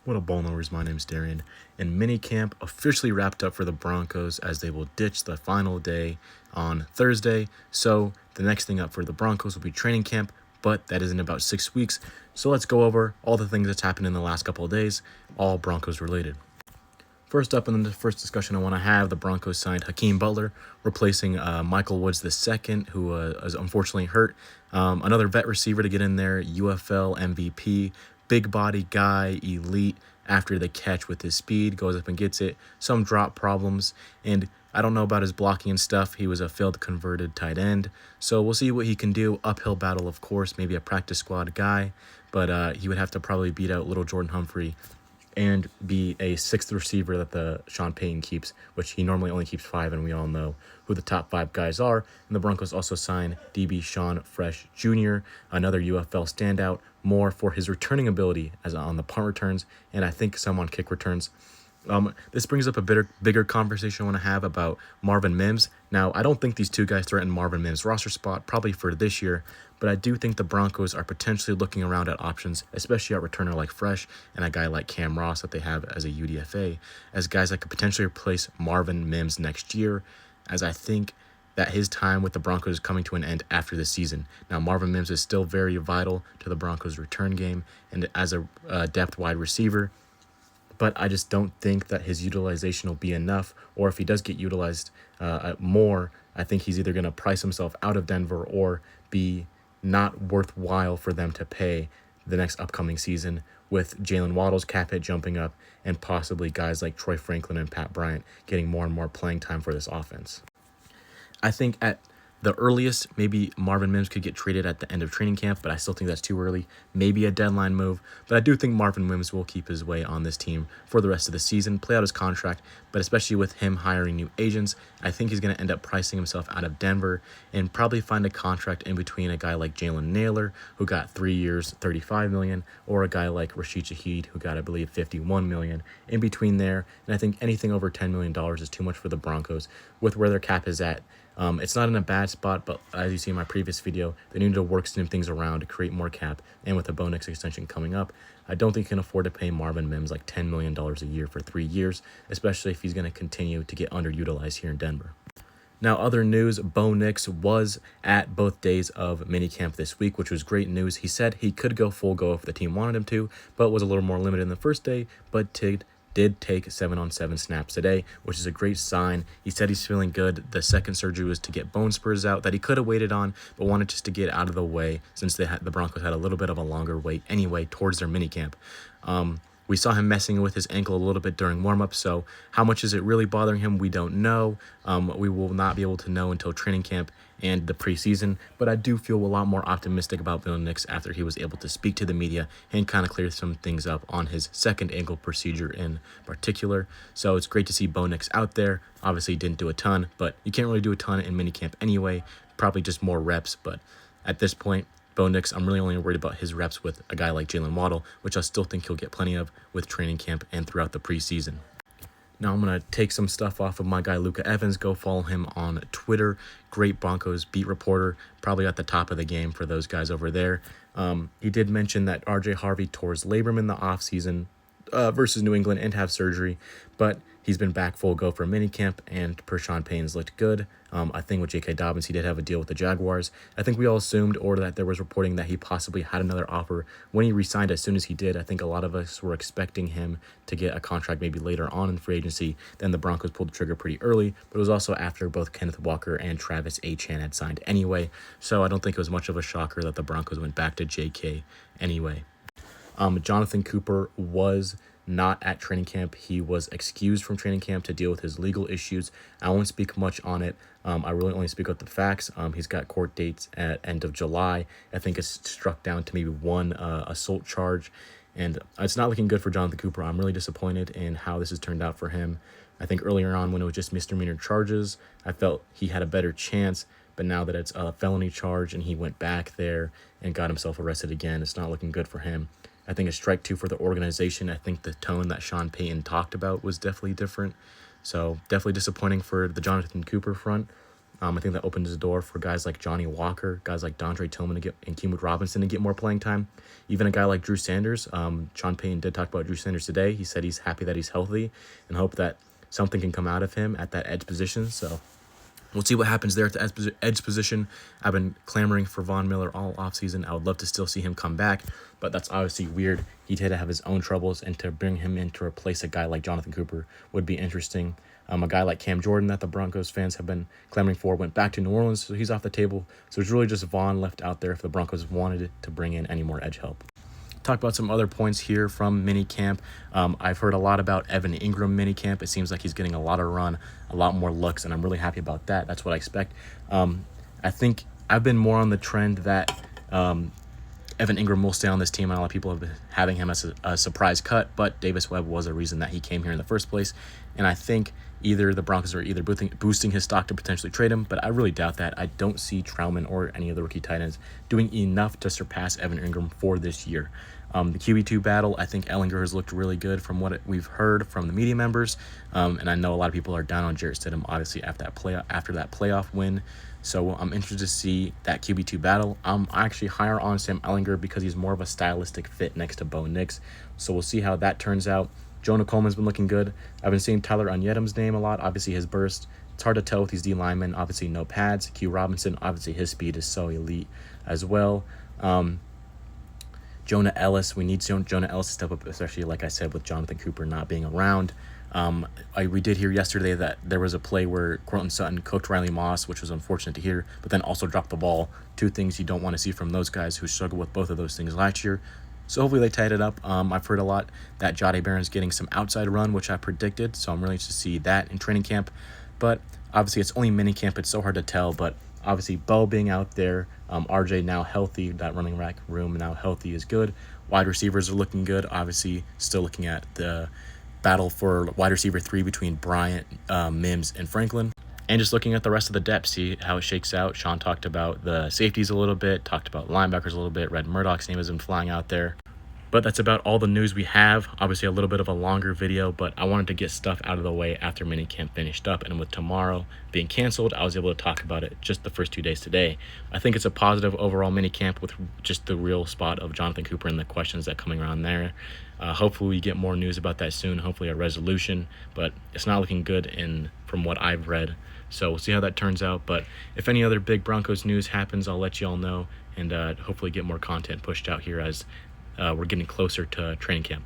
What up, ball knowers? My name's Darian, and minicamp officially wrapped up for the Broncos as they will ditch the final day on Thursday. So the next thing up for the Broncos will be training camp, but that is in about 6 weeks. So let's go over all the things that's happened in the last couple of days, all Broncos related. First up in the first discussion I want to have, the Broncos signed Hakeem Butler, replacing Michael Woods II, who is unfortunately hurt. Another vet receiver to get in there, UFL MVP, big body guy, elite after the catch with his speed, goes up and gets it. Some drop problems, and I don't know about his blocking and stuff. He was a failed converted tight end, so we'll see what he can do. Uphill battle, of course, maybe a practice squad guy, but he would have to probably beat out little Jordan Humphrey and be a sixth receiver that the Sean Payton keeps, which he normally only keeps 5, and we all know who the top 5 guys are. And the Broncos also signed DB Sean Fresh Jr., another UFL standout, more for his returning ability as on the punt returns, and I think some on kick returns. This brings up a bigger conversation I want to have about Marvin Mims. Now, I don't think these two guys threaten Marvin Mims' roster spot, probably for this year, but I do think the Broncos are potentially looking around at options, especially at returner like Fresh and a guy like Cam Ross that they have as a UDFA, as guys that could potentially replace Marvin Mims next year, as I think that his time with the Broncos is coming to an end after this season. Now, Marvin Mims is still very vital to the Broncos' return game and as a depth wide receiver, but I just don't think that his utilization will be enough, or if he does get utilized more, I think he's either going to price himself out of Denver or be not worthwhile for them to pay the next upcoming season, with Jalen Waddle's cap hit jumping up and possibly guys like Troy Franklin and Pat Bryant getting more and more playing time for this offense. I think at the earliest, maybe Marvin Mims could get traded at the end of training camp, but I still think that's too early. Maybe a deadline move, but I do think Marvin Mims will keep his way on this team for the rest of the season, play out his contract, but especially with him hiring new agents, I think he's going to end up pricing himself out of Denver and probably find a contract in between a guy like Jalen Naylor, who got 3 years, $35 million, or a guy like Rashid Shaheed, who got, I believe, $51 million in between there. And I think anything over $10 million is too much for the Broncos with where their cap is at. It's not in a bad spot, but as you see in my previous video, they need to work some things around to create more cap, and with the Bo Nix extension coming up, I don't think you can afford to pay Marvin Mims like $10 million a year for 3 years, especially if he's going to continue to get underutilized here in Denver. Now, other news, Bo Nix was at both days of minicamp this week, which was great news. He said he could go full go if the team wanted him to, but was a little more limited in the first day, but did take 7-on-7 snaps today, which is a great sign. He said he's feeling good. The second surgery was to get bone spurs out that he could have waited on, but wanted just to get out of the way since the Broncos had a little bit of a longer wait anyway towards their minicamp. We saw him messing with his ankle a little bit during warm-up, so how much is it really bothering him? We don't know. We will not be able to know until training camp and the preseason, but I do feel a lot more optimistic about Bo Nix after he was able to speak to the media and kind of clear some things up on his second ankle procedure in particular. So it's great to see Bo Nix out there. Obviously, he didn't do a ton, but you can't really do a ton in minicamp anyway, probably just more reps, but at this point, Bo Nix, I'm really only worried about his reps with a guy like Jalen Waddle, which I still think he'll get plenty of with training camp and throughout the preseason. Now I'm going to take some stuff off of my guy Luca Evans. Go follow him on Twitter. Great Broncos beat reporter, probably at the top of the game for those guys over there. He did mention that RJ Harvey tore his labrum in the offseason versus New England and have surgery, but he's been back full go for minicamp, and per Sean Payton's looked good. I think with J.K. Dobbins, he did have a deal with the Jaguars. I think we all assumed, or that there was reporting that he possibly had another offer when he re-signed as soon as he did. I think a lot of us were expecting him to get a contract maybe later on in free agency. Then the Broncos pulled the trigger pretty early, but it was also after both Kenneth Walker and Travis Etienne had signed anyway. So I don't think it was much of a shocker that the Broncos went back to J.K. anyway. Jonathan Cooper was not at training camp. He was excused from training camp to deal with his legal issues. I won't speak much on it. I really only speak about the facts. He's got court dates at end of July. I think it's struck down to maybe one assault charge, and it's not looking good for Jonathan Cooper. I'm really disappointed in how this has turned out for him. I think earlier on when it was just misdemeanor charges, I felt he had a better chance, but now that it's a felony charge and he went back there and got himself arrested again, it's not looking good for him. I think a strike 2 for the organization. I think the tone that Sean Payton talked about was definitely different. So definitely disappointing for the Jonathan Cooper front. I think that opens the door for guys like Johnny Walker, guys like Dontre Tillman and Keemoot Robinson to get more playing time. Even a guy like Drew Sanders. Sean Payton did talk about Drew Sanders today. He said he's happy that he's healthy and hope that something can come out of him at that edge position. So we'll see what happens there at the edge position. I've been clamoring for Von Miller all offseason. I would love to still see him come back, but that's obviously weird. He did have his own troubles, and to bring him in to replace a guy like Jonathan Cooper would be interesting. A guy like Cam Jordan that the Broncos fans have been clamoring for went back to New Orleans, so he's off the table. So it's really just Von left out there if the Broncos wanted to bring in any more edge help. Talk about some other points here from minicamp. I've heard a lot about Evan Ingram minicamp. It seems like he's getting a lot of run, a lot more looks, and I'm really happy about that. That's what I expect. I think I've been more on the trend that Evan Ingram will stay on this team, and a lot of people have been having him as a surprise cut, but Davis Webb was a reason that he came here in the first place, and I think either the Broncos are either boosting his stock to potentially trade him, but I really doubt that. I don't see Trautman or any of the rookie tight ends doing enough to surpass Evan Ingram for this year. The QB2 battle, I think Ellinger has looked really good from what we've heard from the media members, and I know a lot of people are down on Jarrett Stidham, obviously, after that playoff win. So I'm interested to see that QB2 battle. I'm actually higher on Sam Ellinger because he's more of a stylistic fit next to Bo Nix. So we'll see how that turns out. Jonah Coleman's been looking good. I've been seeing Tyler Onyedam's name a lot. Obviously, his burst. It's hard to tell with these D linemen. Obviously, no pads. Q Robinson, obviously, his speed is so elite as well. Jonah Ellis, we need Jonah Ellis to step up, especially, like I said, with Jonathan Cooper not being around. We did hear yesterday that there was a play where Courtland Sutton cooked Riley Moss, which was unfortunate to hear, but then also dropped the ball. Two things you don't want to see from those guys who struggled with both of those things last year. So hopefully they tied it up. I've heard a lot that Jahdae Barron's getting some outside run, which I predicted, so I'm really interested to see that in training camp. But obviously it's only mini camp. It's so hard to tell, but obviously Bo being out there, RJ now healthy, that running back room now healthy is good. Wide receivers are looking good. Obviously still looking at the battle for wide receiver 3 between Bryant, Mims, and Franklin. And just looking at the rest of the depth, see how it shakes out. Sean talked about the safeties a little bit, talked about linebackers a little bit. Red Murdoch's name has been flying out there. But that's about all the news we have. Obviously a little bit of a longer video, but I wanted to get stuff out of the way after minicamp finished up. And with tomorrow being canceled, I was able to talk about it just the first 2 days today. I think it's a positive overall minicamp with just the real spot of Jonathan Cooper and the questions that coming around there. Hopefully we get more news about that soon, hopefully a resolution, but it's not looking good from what I've read. So we'll see how that turns out. But if any other big Broncos news happens, I'll let you all know, and hopefully get more content pushed out here as we're getting closer to training camp.